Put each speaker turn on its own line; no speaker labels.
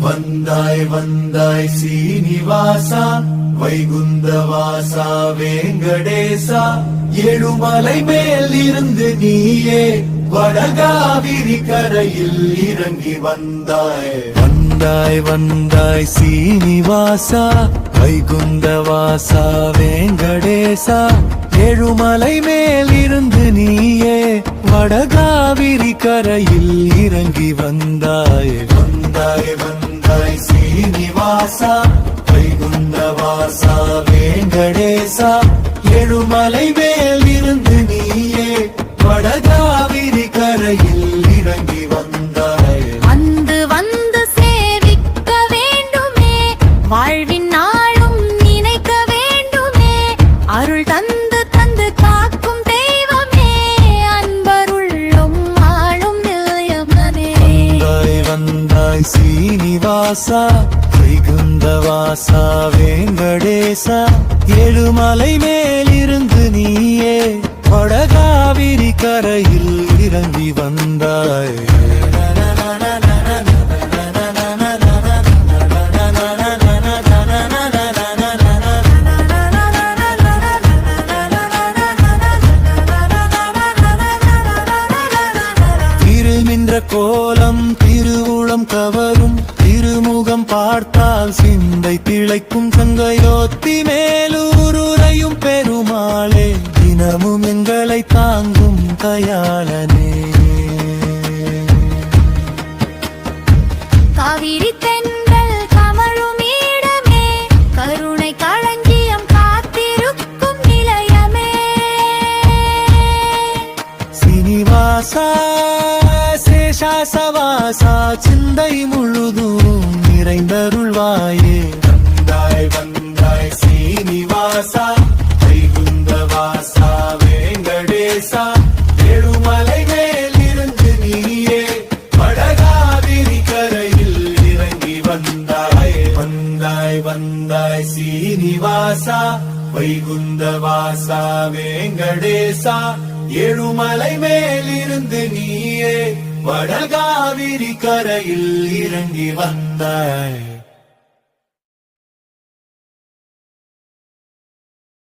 வந்தாய் வந்தாய் சீனிவாசா, வைகுந்தவாசா வேங்கடேசா, ஏழுமலை மேல் இருந்து நீயே வடகாவிரி கரையில் இறங்கி வந்தாய். வந்தாய் வந்தாய் சீனிவாசா, வைகுந்தவாசா வேங்கடேசா, ஏழுமலை மேல் இருந்து நீயே வடகாவிரி கரையில் இறங்கி வந்தாய். வந்தாய் வந்தாய் சீனிவாசா, வைகுந்தவாசா வேங்கடேசா, ஏழுமலை மேல் இருந்து நீயே வடகாவிரி கரையில் இறங்கி வந்தாய்.
வந்து வந்து சேவிக்க வேண்டுமே, வாழ்வின் நாளும் நினைக்க வேண்டுமே, அருள் தந்து தந்து காக்கும் தெய்வமே, அன்பருள்ளும் ஆளும் நிலையமனே.
வந்தாய் வந்தாய் சீனிவாசா, வைகுந்தவாசா வேங்கடேசா, ஏழுமலை மேல் இருந்து நீயே வடகாவிரி கரையில் இறங்கி வந்தாய். திருநின்ற கோலம் திருவுளம் கவரும், திருமுகம் பார்த்தால் சிந்தை திளைக்கும், சங்கையோத்தி மேலூருரையும் பெருமாளே, தினமும் எங்களை தாங்கும் தயாளனே.
காவிரி தென்றல் கமழும் இடமே, கருணை களஞ்சியம் காத்திருக்கும் நிலையமே.
சீனிவாசா சேஷாசவாசா, சிந்தை முழுதும் நிறைந்தருள்வாயே. வந்தாய் வந்தாய் சீனிவாசா, வைகுந்தவாசா வேங்கடேசா, ஏழுமலை மேல் இருந்து நீயே வடகாவிரி கரையில் இறங்கி வந்தாய். வந்தாய் வந்தாய் சீனிவாசா, வைகுந்தவாசா வேங்கடேசா, ஏழுமலை மேல் இருந்து நீயே வடகாவிரி கரையில் இறங்கி வந்தாய்.